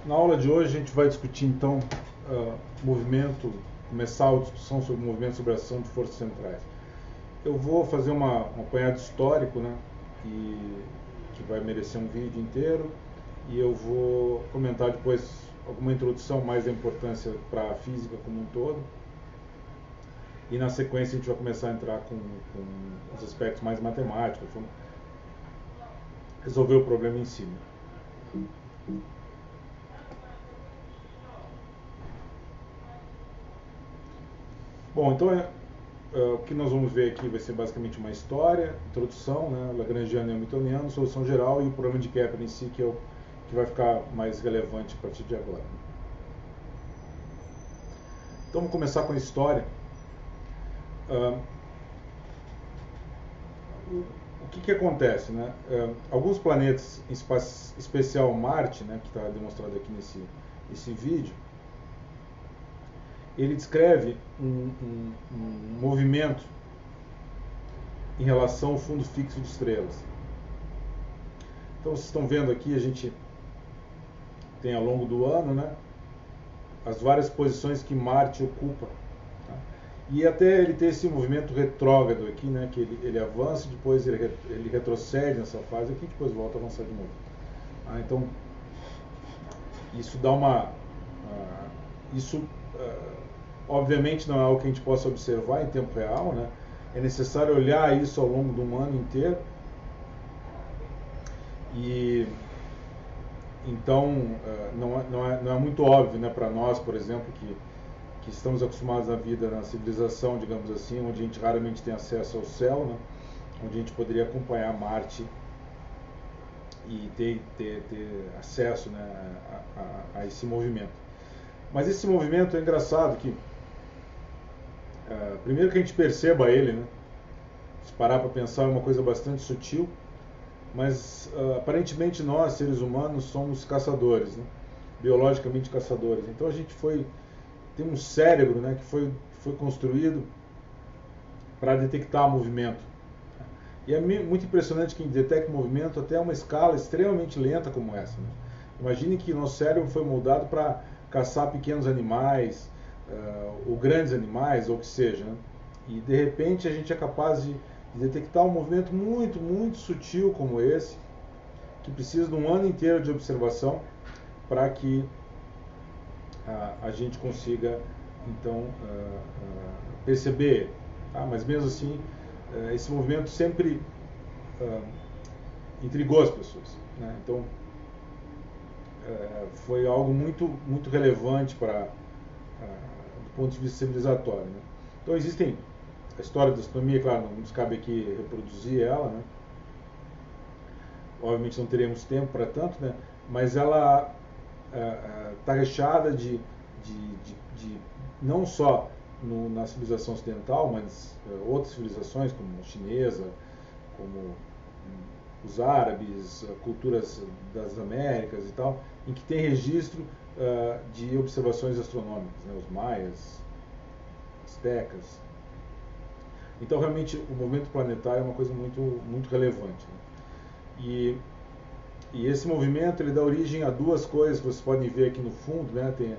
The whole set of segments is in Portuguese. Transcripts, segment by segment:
Na aula de hoje a gente vai discutir então começar a discussão sobre o movimento sobre a ação de forças centrais. Eu vou fazer um apanhado histórico, né, que vai merecer um vídeo inteiro, e eu vou comentar depois alguma introdução mais da importância para a física como um todo, e na sequência a gente vai começar a entrar com os aspectos mais matemáticos, resolver o problema em si. Bom, então o que nós vamos ver aqui vai ser basicamente uma história, introdução, né, lagrangiano e hamiltoniano, solução geral e o problema de Kepler em si, que vai ficar mais relevante a partir de agora. Então vamos começar com a história. O que acontece, né? Alguns planetas, em especial Marte, né, que está demonstrado aqui nesse vídeo, ele descreve um movimento em relação ao fundo fixo de estrelas. Então vocês estão vendo aqui, a gente tem ao longo do ano, né, as várias posições que Marte ocupa. Tá? E até ele ter esse movimento retrógrado aqui, né, que ele avança, depois ele retrocede nessa fase aqui, depois volta a avançar de novo. Então, isso dá obviamente não é algo que a gente possa observar em tempo real, né? É necessário olhar isso ao longo de um ano inteiro. E então não é muito óbvio, né, para nós, por exemplo, que estamos acostumados na vida, na civilização, digamos assim, onde a gente raramente tem acesso ao céu, né, onde a gente poderia acompanhar Marte e ter acesso, né, a esse movimento. Mas esse movimento é engraçado que primeiro que a gente perceba ele, né, se parar para pensar, é uma coisa bastante sutil, mas aparentemente nós, seres humanos, somos caçadores, né? Biologicamente caçadores. Então a gente tem um cérebro, né, que foi construído para detectar movimento. E é muito impressionante que detecta movimento até uma escala extremamente lenta como essa. Né? Imagine que o nosso cérebro foi moldado para caçar pequenos animais, ou grandes animais, ou o que seja. Né? E de repente a gente é capaz de detectar um movimento muito, muito sutil como esse, que precisa de um ano inteiro de observação para que a gente consiga, então, perceber. Tá? Mas mesmo assim, esse movimento sempre intrigou as pessoas. Né? Então, foi algo muito, muito relevante do ponto de vista civilizatório. Né? Então, existem a história da astronomia, claro, não nos cabe aqui reproduzir ela, né? Obviamente não teremos tempo para tanto, né? Mas ela está recheada de não só na civilização ocidental, mas outras civilizações, como a chinesa, como os árabes, culturas das Américas e tal, em que tem registro de observações astronômicas, né? Os maias, astecas. Então, realmente, o movimento planetário é uma coisa muito, muito relevante. Né? E esse movimento ele dá origem a duas coisas que vocês podem ver aqui no fundo. Né? Tem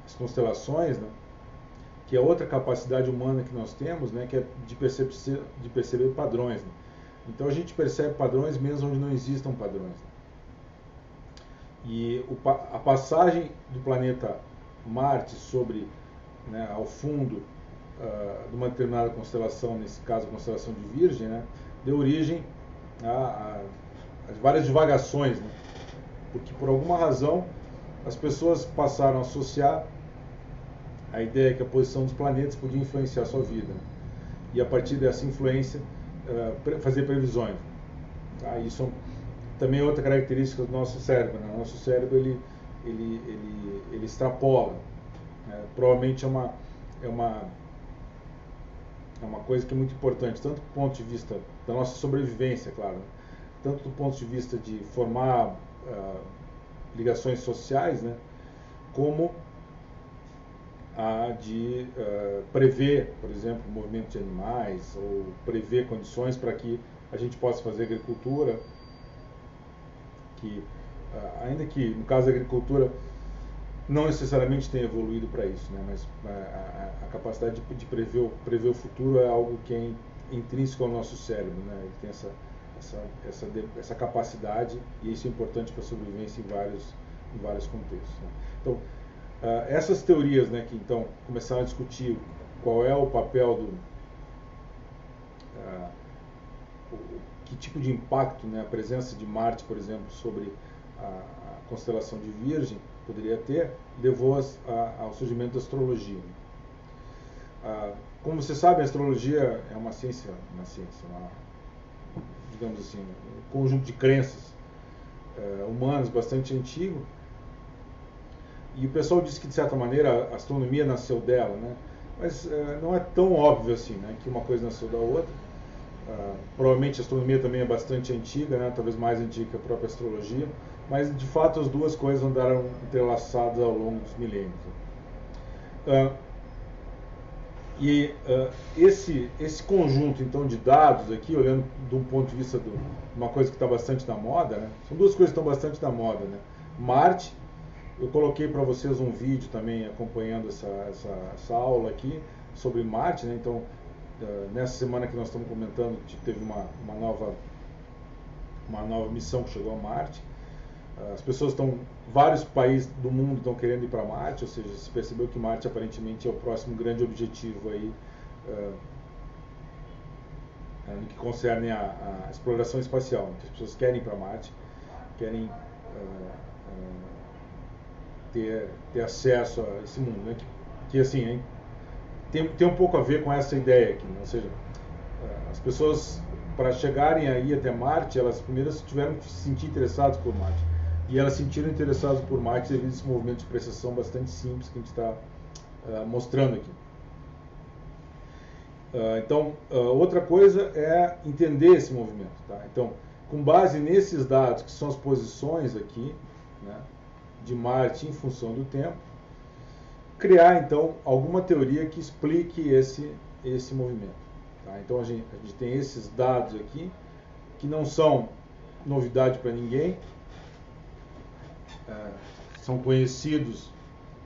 as constelações, né? Que é outra capacidade humana que nós temos, né? Que é de perceber padrões. Né? Então, a gente percebe padrões mesmo onde não existam padrões. Né? E a passagem do planeta Marte sobre, né, ao fundo de uma determinada constelação, nesse caso a constelação de Virgem, né, deu origem a várias divagações, né, porque por alguma razão as pessoas passaram a associar a ideia que a posição dos planetas podia influenciar a sua vida, né, e a partir dessa influência fazer previsões. Tá? Isso também é outra característica do nosso cérebro. Né? O nosso cérebro ele extrapola. Provavelmente é uma coisa que é muito importante, tanto do ponto de vista da nossa sobrevivência, claro, né? Tanto do ponto de vista de formar ligações sociais, né? Como a de prever, por exemplo, o movimento de animais, ou prever condições para que a gente possa fazer agricultura que, ainda que no caso da agricultura não necessariamente tenha evoluído para isso, né? Mas a capacidade de prever o futuro é algo que é intrínseco ao nosso cérebro, né? Ele tem essa capacidade, e isso é importante para a sobrevivência em vários contextos, né? Então, essas teorias, né, que então começaram a discutir qual é o papel que tipo de impacto, né, a presença de Marte, por exemplo, sobre a constelação de Virgem poderia ter, levou ao surgimento da astrologia. Como você sabe, a astrologia é uma ciência, digamos assim, um conjunto de crenças humanas bastante antigo. E o pessoal diz que, de certa maneira, a astronomia nasceu dela, né? Mas não é tão óbvio assim, né, que uma coisa nasceu da outra. Provavelmente a astronomia também é bastante antiga, né, talvez mais antiga que a própria astrologia, mas de fato as duas coisas andaram entrelaçadas ao longo dos milênios. Esse conjunto então de dados aqui, olhando de um ponto de vista de uma coisa que está bastante na moda, né, são duas coisas que estão bastante na moda, né? Marte, eu coloquei para vocês um vídeo também acompanhando essa aula aqui sobre Marte, né? Então, nessa semana que nós estamos comentando, teve uma nova missão que chegou a Marte. Vários países do mundo estão querendo ir para Marte, ou seja, se percebeu que Marte aparentemente é o próximo grande objetivo aí, no que concerne a exploração espacial. Então, as pessoas querem ir para Marte, querem ter acesso a esse mundo, né? Que assim, tem um pouco a ver com essa ideia aqui, né? Ou seja, as pessoas, para chegarem aí até Marte, elas primeiro tiveram que se sentir interessadas por Marte. E elas se sentiram interessadas por Marte devido a esse movimento de preciação bastante simples que a gente está mostrando aqui. Então, outra coisa é entender esse movimento, tá? Então, com base nesses dados, que são as posições aqui, né, de Marte em função do tempo, criar então alguma teoria que explique esse movimento, tá? Então a gente tem esses dados aqui que não são novidade para ninguém, são conhecidos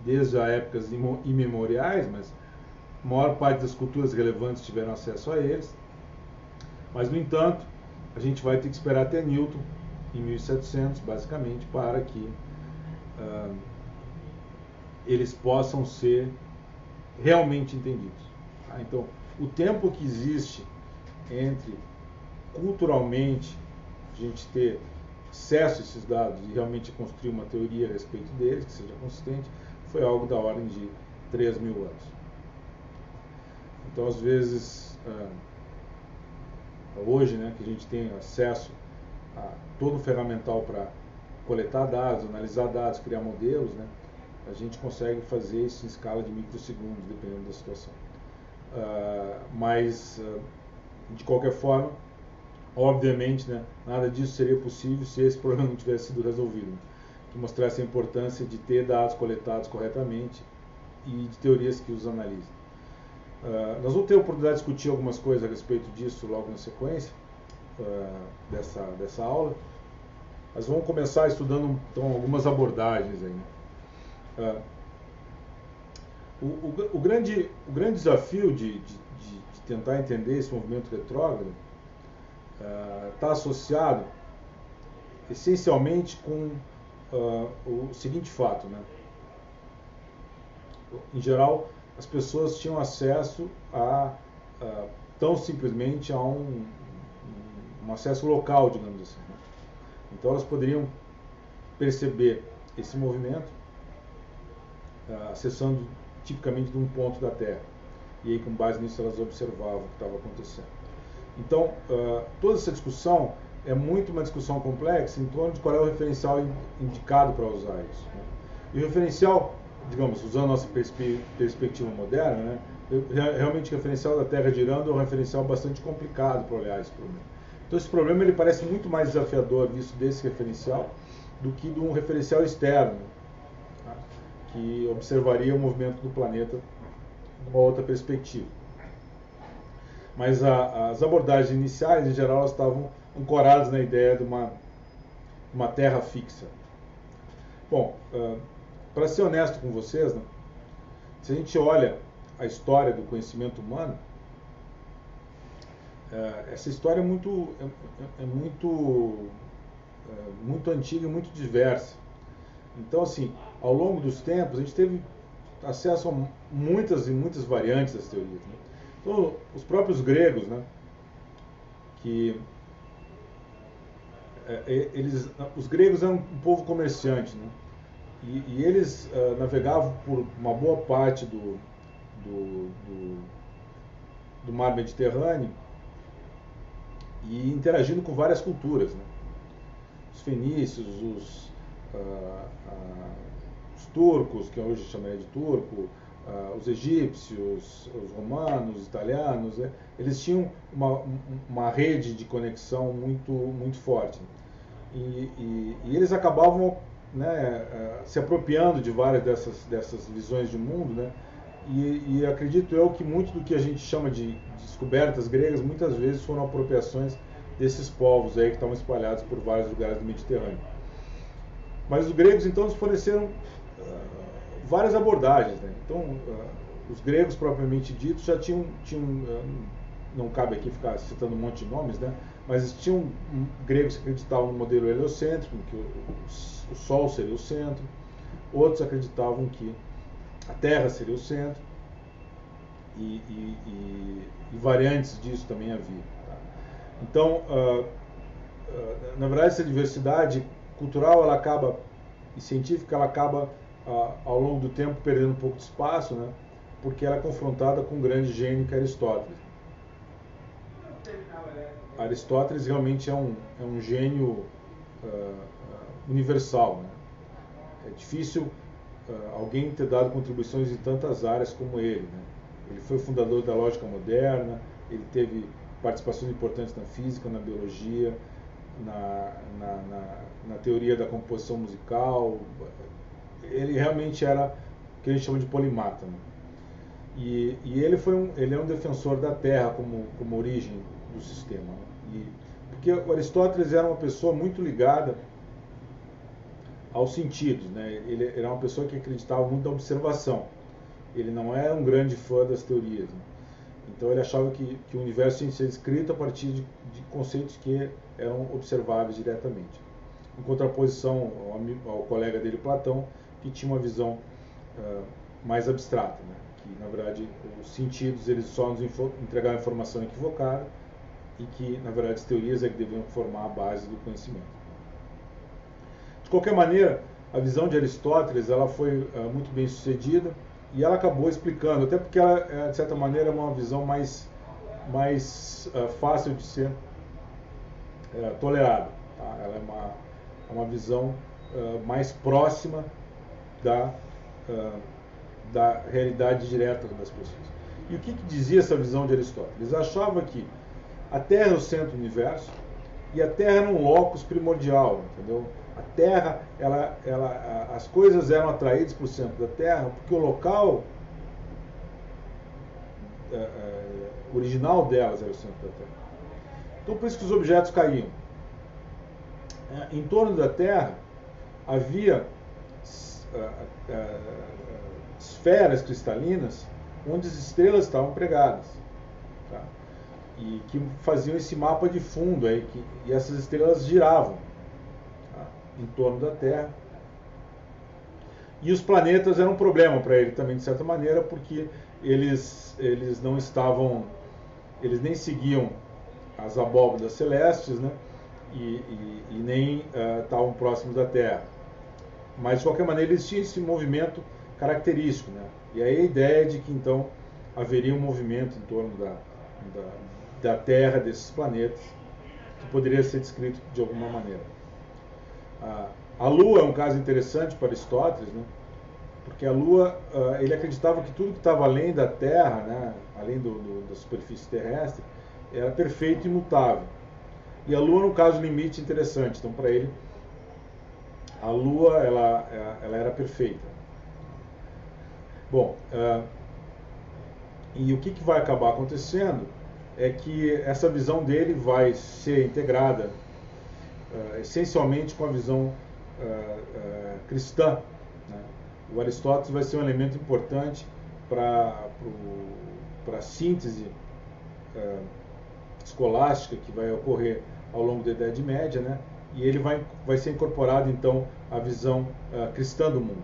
desde as épocas imemoriais, mas a maior parte das culturas relevantes tiveram acesso a eles. Mas, no entanto, a gente vai ter que esperar até Newton, em 1700, basicamente, para que eles possam ser realmente entendidos. Tá? Então, o tempo que existe entre, culturalmente, a gente ter acesso a esses dados e realmente construir uma teoria a respeito deles, que seja consistente, foi algo da ordem de 3.000 anos. Então, às vezes, hoje, né, que a gente tem acesso a todo o ferramental para coletar dados, analisar dados, criar modelos, né, a gente consegue fazer isso em escala de microsegundos, dependendo da situação. Mas, de qualquer forma, obviamente, né, nada disso seria possível se esse problema não tivesse sido resolvido, né, que mostrasse a importância de ter dados coletados corretamente e de teorias que os analisem. Nós vamos ter a oportunidade de discutir algumas coisas a respeito disso logo na sequência dessa aula. Mas vamos começar estudando então algumas abordagens aí, né? O grande desafio de tentar entender esse movimento retrógrado está associado essencialmente com o seguinte fato, né? Em geral, as pessoas tinham acesso tão simplesmente a um acesso local, digamos assim, né? Então elas poderiam perceber esse movimento acessando tipicamente de um ponto da Terra. E aí, com base nisso, elas observavam o que estava acontecendo. Então, toda essa discussão é muito uma discussão complexa em torno de qual é o referencial indicado para usar isso, né? E o referencial, digamos, usando a nossa perspectiva moderna, né, realmente o referencial da Terra girando é um referencial bastante complicado para olhar esse problema. Então esse problema ele parece muito mais desafiador visto desse referencial do que de um referencial externo, tá, que observaria o movimento do planeta de uma outra perspectiva. Mas as abordagens iniciais, em geral, elas estavam ancoradas na ideia de uma uma terra fixa. Bom, para ser honesto com vocês, né, se a gente olha a história do conhecimento humano, essa história muito antiga e muito diversa. Então, assim, ao longo dos tempos, a gente teve acesso a muitas e muitas variantes das teorias, né? Então, os próprios gregos, né, que os gregos eram um povo comerciante, né, e eles navegavam por uma boa parte do mar Mediterrâneo e interagindo com várias culturas, né? Os fenícios, os turcos, que hoje chamaria de turco, os egípcios, os romanos, os italianos, né? Eles tinham uma rede de conexão muito forte. E eles acabavam, né, se apropriando de várias dessas visões de mundo, né? E acredito eu que muito do que a gente chama de descobertas gregas muitas vezes foram apropriações desses povos aí que estavam espalhados por vários lugares do Mediterrâneo. Mas os gregos então nos forneceram várias abordagens, né? Então os gregos propriamente ditos já tinham não cabe aqui ficar citando um monte de nomes, né? Mas tinham gregos que acreditavam no modelo heliocêntrico, que o Sol seria o centro. Outros acreditavam que a Terra seria o centro. E variantes disso também havia. Tá? Então, na verdade, essa diversidade cultural ela acaba, e científica ela acaba, ao longo do tempo, perdendo um pouco de espaço, né? Porque ela é confrontada com um grande gênio que é Aristóteles. Aristóteles realmente é um gênio universal, né? É difícil alguém ter dado contribuições em tantas áreas como ele, né? Ele foi o fundador da lógica moderna, ele teve participações importantes na física, na biologia, na teoria da composição musical. Ele realmente era o que a gente chama de polimata, né? E ele é um defensor da Terra como origem do sistema, né? Porque o Aristóteles era uma pessoa muito ligada aos sentidos, né? Ele era uma pessoa que acreditava muito na observação. Ele não era um grande fã das teorias, né? Então ele achava que o universo tinha que ser descrito a partir de conceitos que eram observáveis diretamente. Em contraposição ao colega dele, Platão, que tinha uma visão mais abstrata, né? Que na verdade os sentidos eles só nos entregavam informação equivocada e que na verdade as teorias é que deveriam formar a base do conhecimento. De qualquer maneira, a visão de Aristóteles ela foi muito bem sucedida e ela acabou explicando, até porque ela de certa maneira é uma visão mais fácil de ser tolerada, tá? Ela é uma visão mais próxima da realidade direta das pessoas. E o que dizia essa visão de Aristóteles? Eles achavam que a Terra é o centro do universo e a Terra era um locus primordial, entendeu? A Terra, as coisas eram atraídas para o centro da Terra porque o local original delas era o centro da Terra. Então, por isso que os objetos caíam. Em torno da Terra havia esferas cristalinas onde as estrelas estavam pregadas, tá? E que faziam esse mapa de fundo aí, e essas estrelas giravam, tá, em torno da Terra. E os planetas eram um problema para ele também, de certa maneira, porque eles não estavam, eles nem seguiam as abóbadas celestes, né? E nem estavam próximos da Terra. Mas, de qualquer maneira, eles tinham esse movimento característico, né? E aí a ideia de que, então, haveria um movimento em torno da Terra, desses planetas, que poderia ser descrito de alguma maneira. A Lua é um caso interessante para Aristóteles, né? Porque a Lua, ele acreditava que tudo que estava além da Terra, né? Além da superfície terrestre, era perfeito e imutável. E a Lua, no caso, limite interessante. Então, para ele, a Lua ela era perfeita. Bom, e o que vai acabar acontecendo é que essa visão dele vai ser integrada essencialmente com a visão cristã, né? O Aristóteles vai ser um elemento importante para a síntese escolástica que vai ocorrer ao longo da Idade Média, né? E ele vai ser incorporado então à visão cristã do mundo.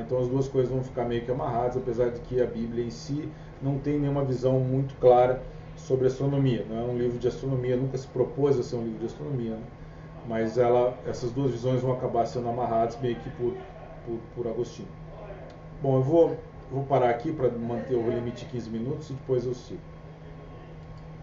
Então as duas coisas vão ficar meio que amarradas, apesar de que a Bíblia em si não tem nenhuma visão muito clara sobre astronomia. Não é um livro de astronomia, nunca se propôs a ser um livro de astronomia, né? Mas essas duas visões vão acabar sendo amarradas meio que por Agostinho. Bom, eu vou parar aqui para manter o limite de 15 minutos e depois eu sigo.